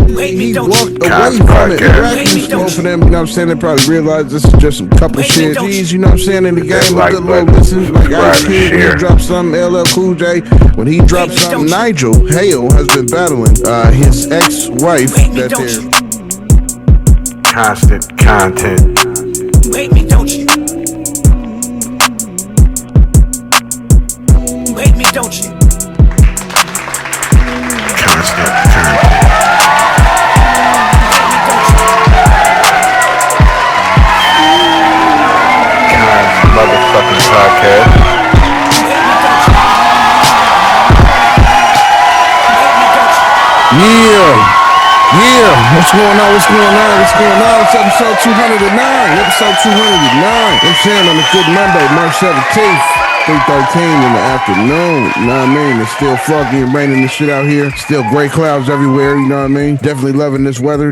he walked away from it. Miraculous for them, you know what I'm saying? They probably realized this is just some couple shit. G's, you know what I'm saying? In the game, like a little listen, like Ice Kid when he dropped something, LL Cool J when he dropped something. Nigel Hale has been battling his ex-wife that there. Constant content. You hate me, don't you? You hate me, don't you? Constant content. Kons motherfucking podcast. Yeah, what's going on? It's episode 209. Episode 209. I'm saying on a good Monday, March 17th. 3:13 in the afternoon, you know what I mean? It's still foggy and raining and shit out here. Still gray clouds everywhere, you know what I mean? Definitely loving this weather,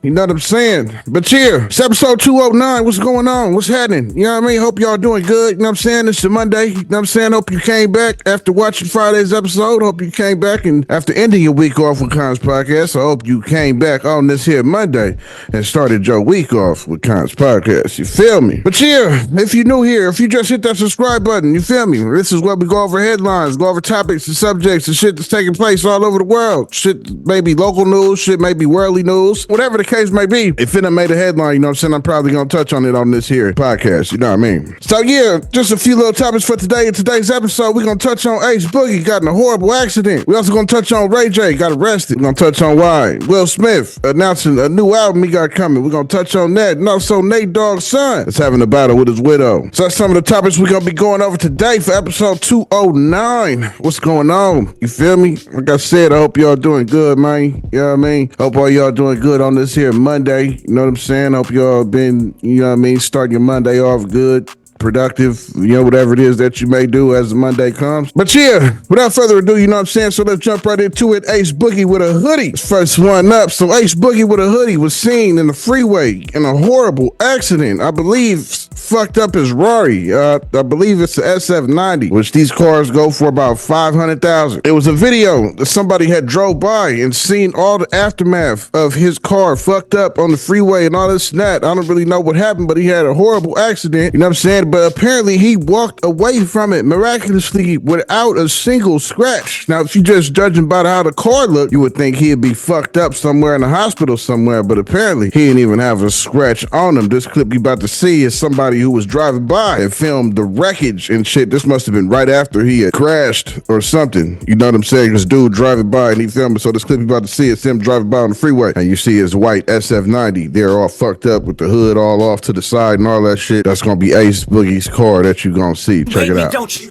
you know what I'm saying? But yeah, it's episode 209, what's going on? What's happening? You know what I mean? Hope y'all doing good, you know what I'm saying? It's a Monday, you know what I'm saying? Hope you came back after watching Friday's episode. Hope you came back and after ending your week off with Kons Podcast, I hope you came back on this here Monday and started your week off with Kons Podcast, you feel me? But yeah, if you're new here, if you just hit that subscribe button, you feel me? This is where we go over headlines, go over topics and subjects and shit that's taking place all over the world. Shit maybe local news, shit maybe worldly news, whatever the case may be. If it done made a headline, you know what I'm saying, I'm probably gonna touch on it on this here podcast, you know what I mean? So yeah, just a few little topics for today. In today's episode, we're gonna touch on Ace Boogie got in a horrible accident. We also gonna touch on Ray J got arrested. We're gonna touch on why Will Smith announcing a new album he got coming. We're gonna touch on that. And also Nate Dogg's son is having a battle with his widow. So that's some of the topics we're gonna be going over today for episode 209. What's going on? You feel me? Like I said, I hope y'all doing good, man. You know what I mean? Hope all y'all doing good on this here Monday. You know what I'm saying? Hope y'all been, you know what I mean, starting your Monday off good, productive, you know, whatever it is that you may do as the Monday comes. But yeah, without further ado, you know what I'm saying? So let's jump right into it. Ace Boogie with a hoodie. First one up. So Ace Boogie with a hoodie was seen in the freeway in a horrible accident. I believe fucked up his Rari. I believe it's the SF90, which these cars go for about $500,000. It was a video that somebody had drove by and seen all the aftermath of his car fucked up on the freeway and all this and that. I don't really know what happened, but he had a horrible accident. You know what I'm saying? But apparently he walked away from it miraculously without a single scratch. Now, if you just judging by how the car looked, you would think he'd be fucked up somewhere in the hospital somewhere, but apparently he didn't even have a scratch on him. This clip you about to see is somebody who was driving by and filmed the wreckage and shit. This must have been right after he had crashed or something. You know what I'm saying? This dude driving by and he filmed it. So this clip you about to see is him driving by on the freeway and you see his white SF90. They're all fucked up with the hood all off to the side and all that shit. That's gonna be Ace Boogie's car that you gonna see. Check it out. Don't you?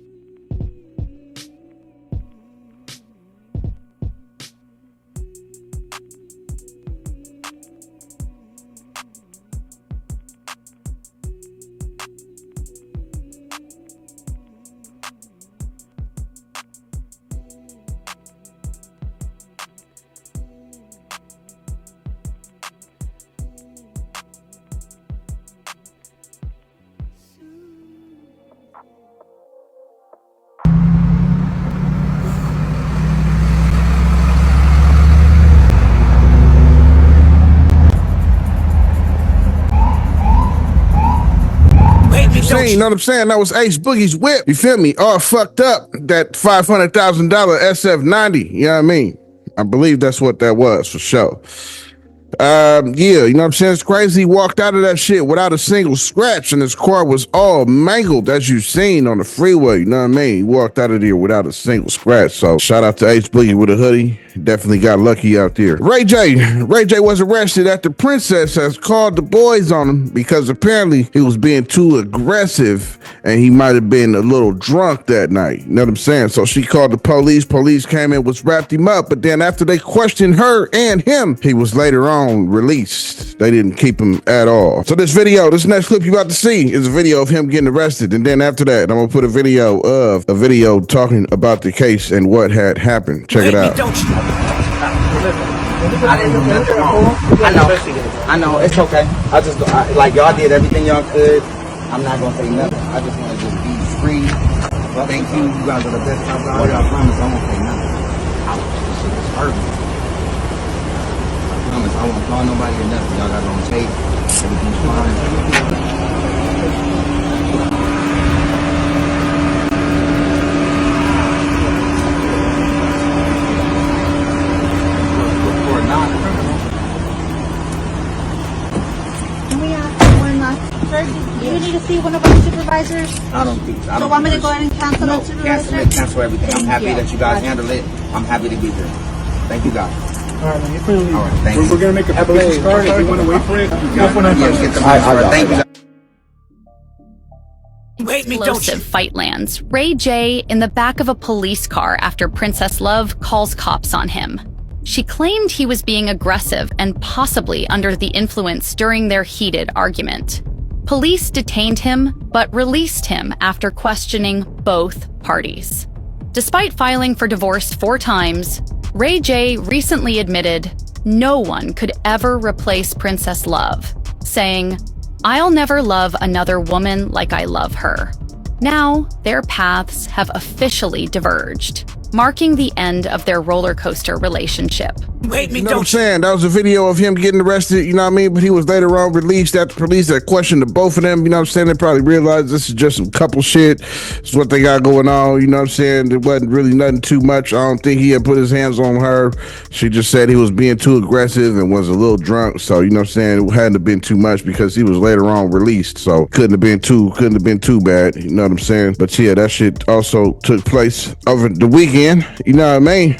You know what I'm saying? That was Ace Boogie's whip. You feel me? All fucked up. That $500,000 SF90. You know what I mean? I believe that's what that was for sure. Yeah, you know what I'm saying? It's crazy. He walked out of that shit without a single scratch, and his car was all mangled, as you've seen on the freeway. You know what I mean? He walked out of there without a single scratch. So shout out to Ace Boogie with a hoodie. Definitely got lucky out there. Ray J was arrested after Princess has called the boys on him because apparently he was being too aggressive and he might have been a little drunk that night. You know what I'm saying? So she called the police. Police came in, wrapped him up. But then after they questioned her and him, he was later on released. They didn't keep him at all. So this next clip you about to see is a video of him getting arrested. And then after that, I'm gonna put a video talking about the case and what had happened. Check it out. I didn't do nothing wrong. I know, it's okay. Like y'all did everything y'all could. I'm not gonna say nothing. I just wanna just be free. Well, thank you. You guys are the best. I promise I won't say nothing. This shit is hurting. call nobody or nothing. Y'all got it on tape. Everything's fine. Can we ask one last? Sir, do you need to see one of our supervisors? I don't think so. So want me to go ahead and cancel No, that supervisor? cancel everything. I'm happy that you guys handle it. I'm happy to be here. Thank you guys. All right, man, you're free to leave. All right, thank you. We're going to make a business card. If you want to wait for it, you got one. Yes, get the thank you. You hate me, don't you? Explosive fight lands. Ray J in the back of a police car after Princess Love calls cops on him. She claimed he was being aggressive and possibly under the influence during their heated argument. Police detained him, but released him after questioning both parties. Despite filing for divorce 4 times, Ray J recently admitted no one could ever replace Princess Love, saying, "I'll never love another woman like I love her." Now, their paths have officially diverged, marking the end of their roller coaster relationship. You hate me, You know what I'm don't you? saying? That was a video of him getting arrested, you know what I mean? But he was later on released after police that questioned the both of them, you know what I'm saying? They probably realized this is just some couple shit. It's what they got going on, you know what I'm saying? There wasn't really nothing too much. I don't think he had put his hands on her. She just said he was being too aggressive and was a little drunk. So, you know what I'm saying? It hadn't have been too much because he was later on released. So couldn't have been too bad, you know what I'm saying? But yeah, that shit also took place over the weekend, you know what I mean?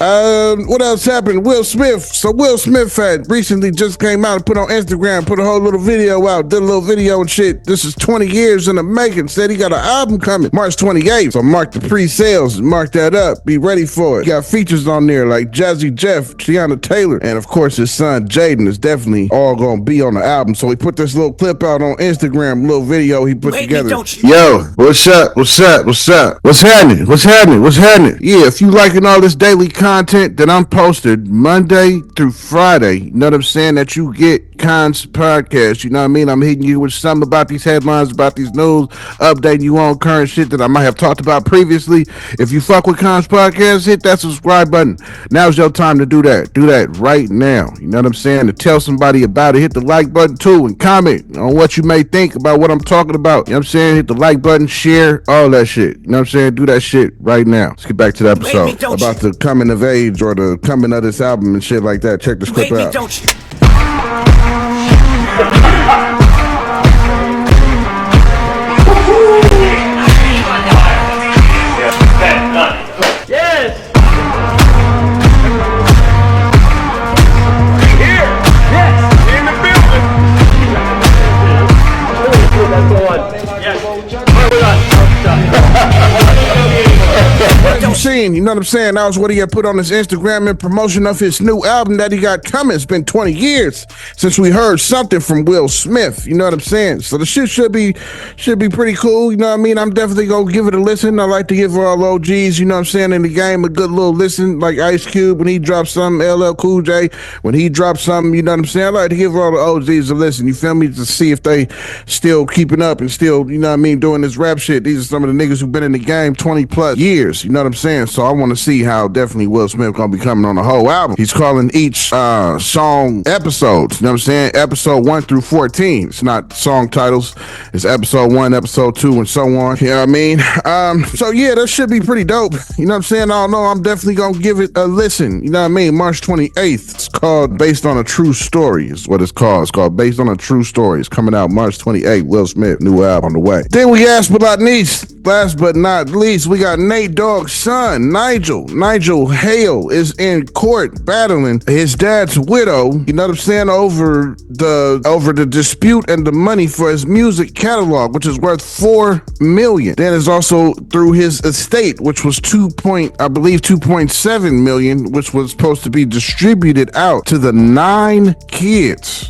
What else happened? Will Smith. So Will Smith had recently just came out and put on Instagram, put a whole little video out, did a little video and shit. This is 20 years in the making. Said he got an album coming March 28th. So mark the pre-sales, mark that up. Be ready for it. He got features on there like Jazzy Jeff, Tiana Taylor, and of course his son Jaden is definitely all gonna be on the album. So he put this little clip out on Instagram, little video he put You hate together. me, don't you? Yo, what's up? What's up? What's up? What's happening? What's happening? What's happening? Yeah, if you liking all this daily content that I'm posted Monday through Friday, you know what I'm saying, that you get Kons podcast, you know what I mean? I'm hitting you with something about these headlines, about these news, updating you on current shit that I might have talked about previously. If you fuck with Kons podcast, hit that subscribe button. Now's your time to do that. Do that right now. You know what I'm saying? To tell somebody about it, hit the like button too and comment on what you may think about what I'm talking about. You know what I'm saying? Hit the like button, share, all that shit. You know what I'm saying? Do that shit right now. Let's get back to the You hate me, episode don't about the coming of age or the coming of this album and shit like that. Check this You clip hate me, out. don't you? You seen, you know what I'm saying? That was what he had put on his Instagram in promotion of his new album that he got coming. It's been 20 years since we heard something from Will Smith. You know what I'm saying? So the shit should be pretty cool. You know what I mean? I'm definitely gonna give it a listen. I like to give all OGs, you know what I'm saying, in the game a good little listen, like Ice Cube when he drops something, LL Cool J when he drops something, you know what I'm saying? I like to give all the OGs a listen, you feel me? To see if they still keeping up and still, you know what I mean, doing this rap shit. These are some of the niggas who've been in the game 20 plus years, you know what I'm saying? So I want to see how definitely Will Smith gonna be coming on the whole album. He's calling each song episodes, you know what I'm saying? Episode 1 through 14. It's not song titles. It's episode 1, episode 2, and so on. You know what I mean? So yeah, that should be pretty dope. You know what I'm saying? I don't know. I'm definitely gonna give it a listen. You know what I mean? March 28th. It's called Based on a True Story is what it's called. It's called Based on a True Story. It's coming out March 28th. Will Smith, new album on the way. Then we last but not least, we got Nate Dogg's son, Nigel Hale, is in court battling his dad's widow, you know what I'm saying, over the dispute and the money for his music catalog, which is worth $4 million. Then is also through his estate, which was $2.7 million, which was supposed to be distributed out to the 9 kids.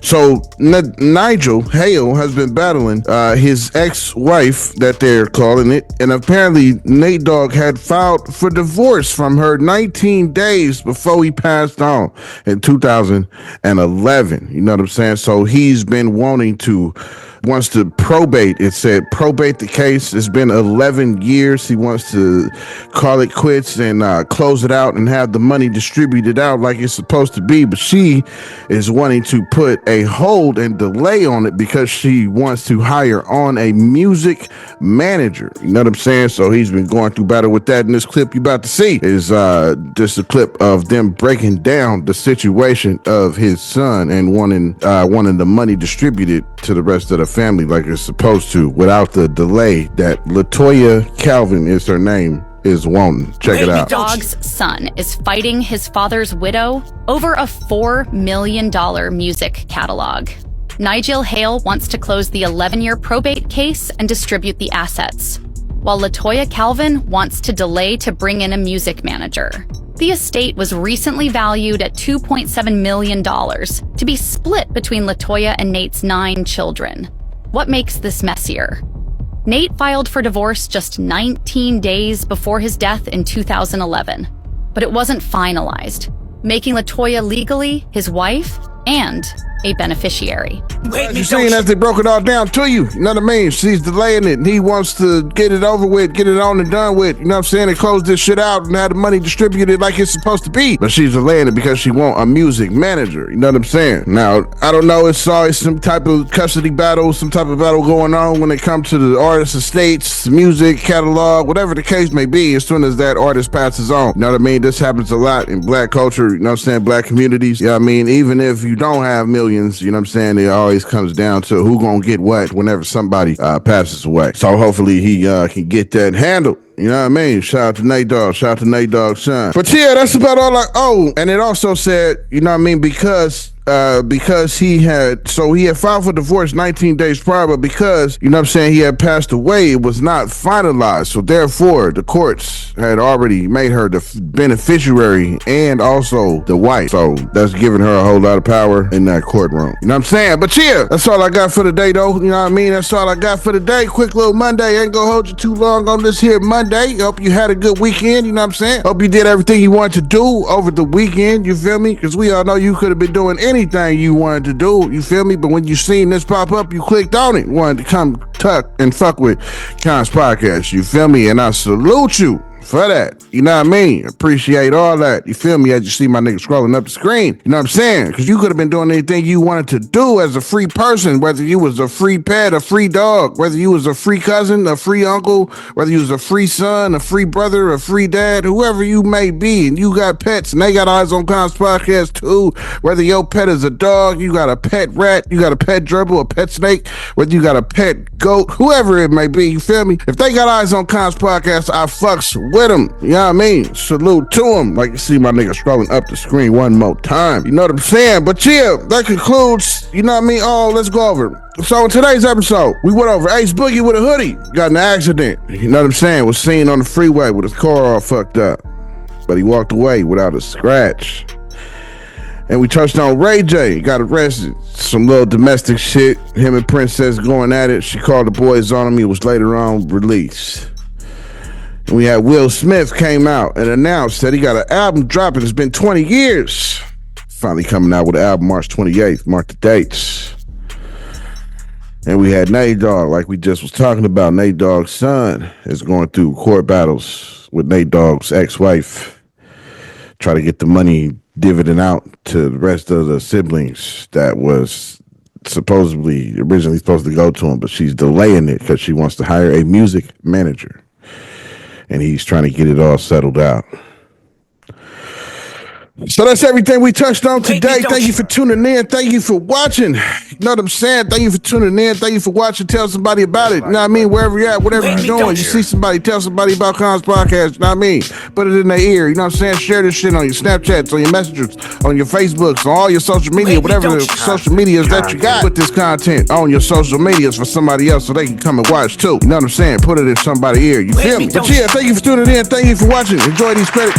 So Nigel Hale has been battling his ex-wife, that they're calling it, and apparently Nate Dogg had filed for divorce from her 19 days before he passed on in 2011. You know what I'm saying? So he's been wanting to wants to probate. It said probate the case. It's been 11 years. He wants to call it quits and close it out and have the money distributed out like it's supposed to be. But she is wanting to put a hold and delay on it because she wants to hire on a music manager. You know what I'm saying? So he's been going through battle with that. In this clip you about to see is just a clip of them breaking down the situation of his son and wanting the money distributed to the rest of the family like it's supposed to without the delay that Latoya Calvin is her name is wanting. Check it out. Dogg's son is fighting his father's widow over a $4 million music catalog. Nigel Hale wants to close the 11-year probate case and distribute the assets, while Latoya Calvin wants to delay to bring in a music manager. The estate was recently valued at $2.7 million to be split between Latoya and Nate's 9 children. What makes this messier? Nate filed for divorce just 19 days before his death in 2011, but it wasn't finalized, making Latoya legally his wife and a beneficiary. You seen as they broke it all down to you. You know what I mean? She's delaying it and he wants to get it over with, get it on and done with. You know what I'm saying? And close this shit out and have the money distributed like it's supposed to be. But she's delaying it because she want a music manager. You know what I'm saying? Now, I don't know. It's always some type of custody battle, some type of battle going on when it comes to the artist estates, music, catalog, whatever the case may be. As soon as that artist passes on. You know what I mean? This happens a lot in black culture. You know what I'm saying? Black communities. You know what I mean? Even if you don't have millions, you know what I'm saying? It always comes down to who gonna get what whenever somebody passes away. So hopefully he can get that handled. You know what I mean? Shout out to Nate Dogg. Shout out to Nate Dogg's son. But yeah, that's about all and it also said, you know what I mean, because he had filed for divorce 19 days prior, but because, you know what I'm saying, he had passed away, it was not finalized. So therefore, the courts had already made her the beneficiary and also the wife. So that's giving her a whole lot of power in that courtroom. You know what I'm saying? But yeah, that's all I got for today, though. You know what I mean? That's all I got for today. Quick little Monday. Ain't gonna hold you too long on this here Monday. Hope you had a good weekend. You know what I'm saying? Hope you did everything you wanted to do over the weekend. You feel me? Because we all know you could have been doing anything you wanted to do, you feel me? But when you seen this pop up, you clicked on it, wanted to come tuck and fuck with Kons Podcast, you feel me? And I salute you for that. You know what I mean? Appreciate all that. You feel me? As you see my nigga scrolling up the screen. You know what I'm saying? Because you could have been doing anything you wanted to do as a free person, whether you was a free pet, a free dog, whether you was a free cousin, a free uncle, whether you was a free son, a free brother, a free dad, whoever you may be, and you got pets, and they got eyes on Kons Podcast too. Whether your pet is a dog, you got a pet rat, you got a pet gerbil, a pet snake, whether you got a pet goat, whoever it may be, you feel me? If they got eyes on Kons Podcast, I fucks with them. You know what I mean? Salute to them. Like you see my nigga scrolling up the screen one more time. You know what I'm saying? But yeah, that concludes, you know what I mean? Oh, let's go over it. So in today's episode, we went over Ace Boogie with a hoodie. Got in an accident. You know what I'm saying? Was seen on the freeway with his car all fucked up. But he walked away without a scratch. And we touched on Ray J. Got arrested. Some little domestic shit. Him and Princess going at it. She called the boys on him. He was later on released. And we had Will Smith came out and announced that he got an album dropping. It's been 20 years. Finally coming out with an album March 28th. Mark the dates. And we had Nate Dogg, like we just was talking about. Nate Dogg's son is going through court battles with Nate Dogg's ex-wife. Try to get the money dividend out to the rest of the siblings that was originally supposed to go to him, but she's delaying it because she wants to hire a music manager. And he's trying to get it all settled out. So that's everything we touched on today. Thank you for tuning in. Thank you for watching. You know what I'm saying? Thank you for tuning in. Thank you for watching. Tell somebody about it. You know what I mean? Wherever you're at, whatever you're doing, you see somebody, tell somebody about Kons Podcast. You know what I mean? Put it in their ear. You know what I'm saying? Share this shit on your Snapchats, on your messengers, on your Facebooks, on all your social media, whatever the social medias that you got. Put this content on your social medias for somebody else so they can come and watch too. You know what I'm saying? Put it in somebody's ear. You feel me? But yeah, thank you for tuning in. Thank you for watching. Enjoy these credits.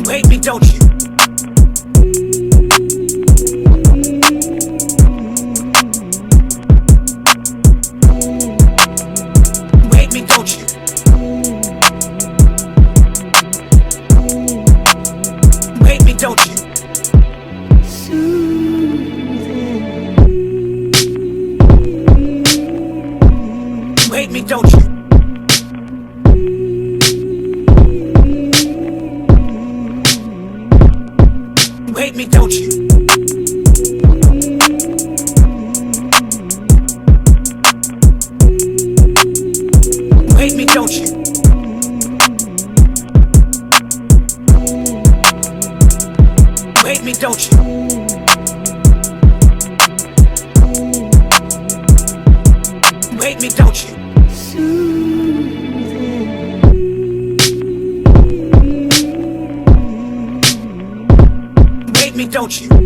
You hate me, don't you? You hate me, don't you? You hate me, don't you? You hate me, don't you? You hate me, don't you? You hate me, don't you? You hate me, don't you? You hate me, don't you? You hate me, don't you?